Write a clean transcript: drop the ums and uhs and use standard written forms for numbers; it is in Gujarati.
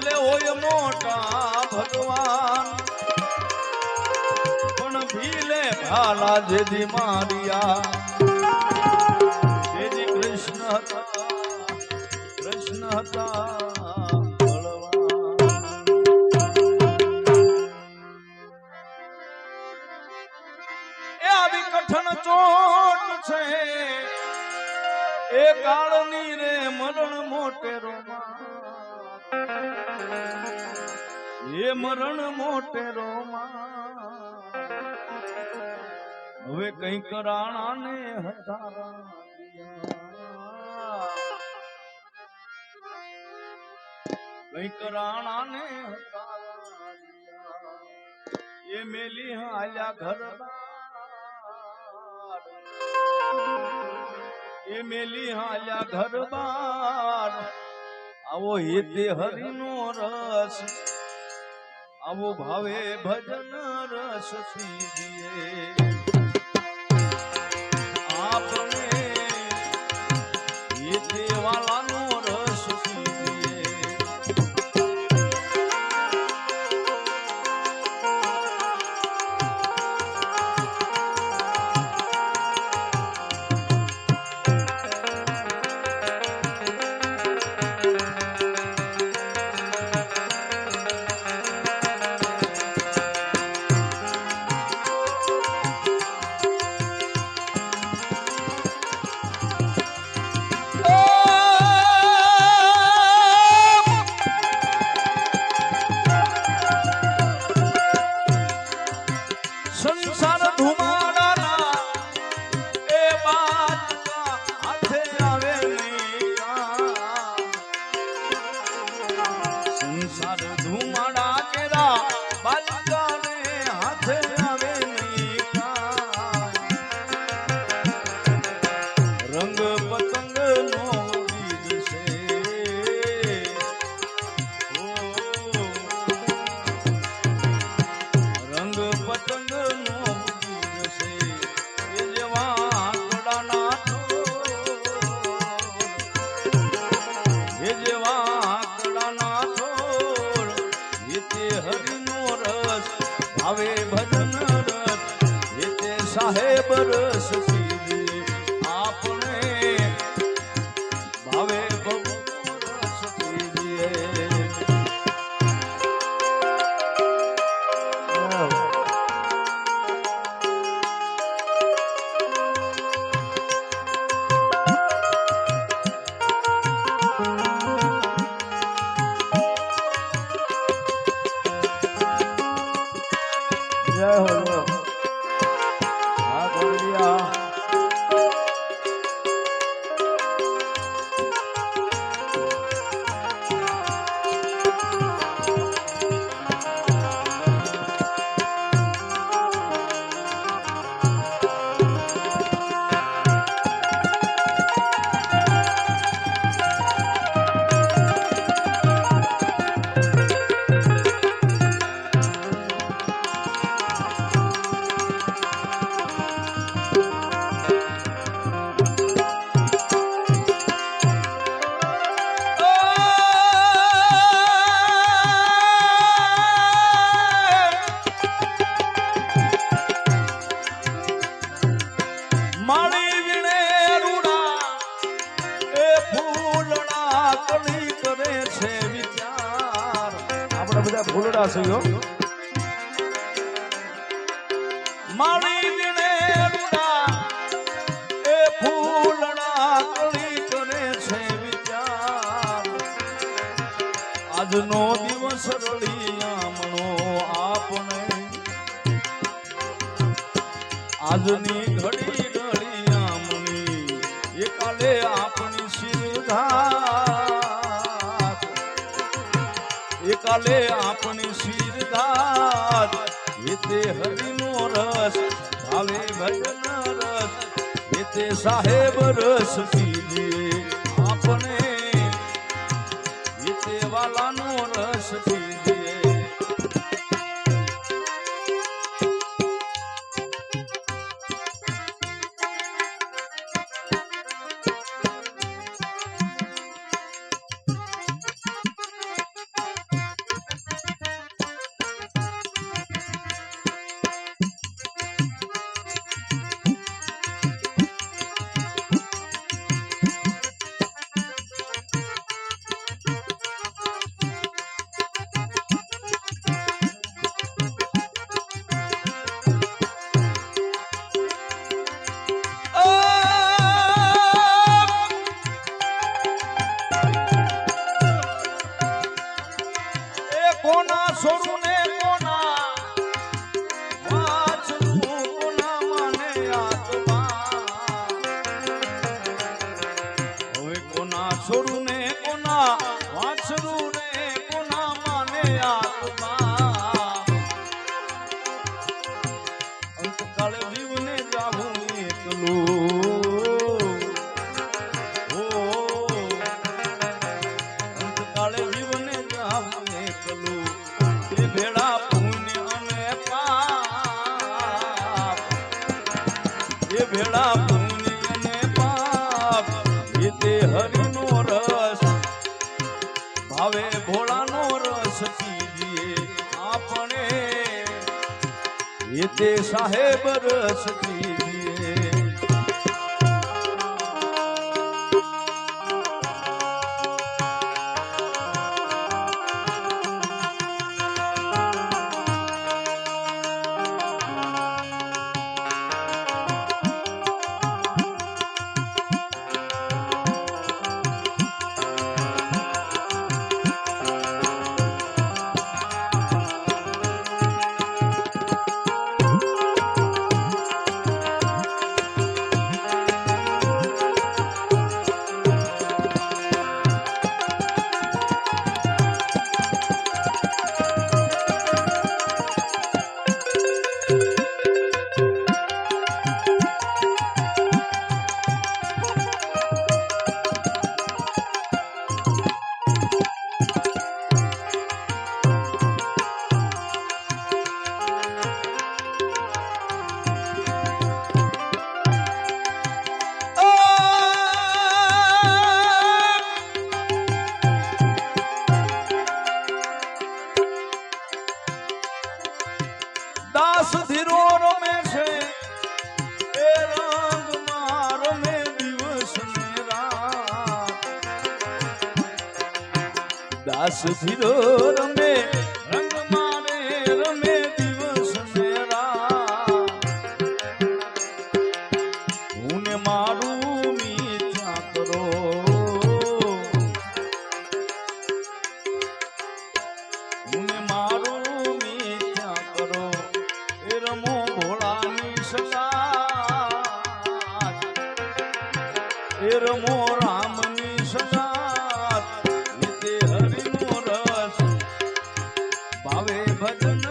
ભલે હોય મોટા ભગવાન પણ ભીલે ભાલા જેદી મારિયા જેદી કૃષ્ણ હતા કઠણ ચોટ છે એ કાળની રે મરણ મોટેરો એ મરણ મોટેરો હવે કઈક રાણા ને હતારા કઈક રાણા ને હતારા એ મેલી હાલ્યા ઘર એ મેલી હાલ્યા ઘર બાર આવો હેતે હરિનો રસ આવો ભાવે ભજન રસ પીજીએ આપણે હેતે વાલાનો રસ પીજીએ સંસાર ધુમાડાના એ બાદકા હાથે આવે સંસાર ધુમાડા કેરા બાદકા ને હાથે આવે રંગ પતંગ નો બીજ છે રંગ પતંગ ભાવે ભજન રસ હેતે સાહેબ રસ પીજીએ આપણે ભાવે રસ પીજીએ જય હો હા ગોળિયા બધા ફૂલડા છે માળી વિણે રૂડા એ ફૂલડા કળી કરે છે વિચાર આજનો દિવસ રળિયામણો આપણે આજની ઘડી રળિયામણી એ કાલે આપણી સિરધાર કાલે આપણી શિરધાર હેતે હરિનો રસ ભાવે ભજન રસ હેતે સાહેબ રસ પીજીએ આપણે હેતે વાલાનો રસ પીજીએ કોના છોડું ને કોના વાંચવું, કોના મને આત્મા. હવે કોના છોડું ને કોના વાંચવું ને કોના મને આત્મા. અંતકાળે જીવને જાવું એકલું. અંતકાળે જીવને જાવું એકલું. એ ભેળા પુણ્ય અને પાપ, એ ભેળા પુણ્ય અને પાપ. એ તે હરિનો રસ ભાવે, ભોળાનો રસ પીજીએ આપણે. એ તે સાહેબ રસ પીજીએ. દાસ ધીરો રમે છે એ રંગમાં રમે દિવસ ને રાત. દાસ ધીરો રમે રંગમાં રે રમે દિવસ ને રાત. હું ને મારું મિથ્યા કરો, હું ને મારું મિથ્યા કરો. એ રમો ભોળાની સગાત, એ રમો રામની સગાત. એ તે હરિનો રસ ભાવે ભજન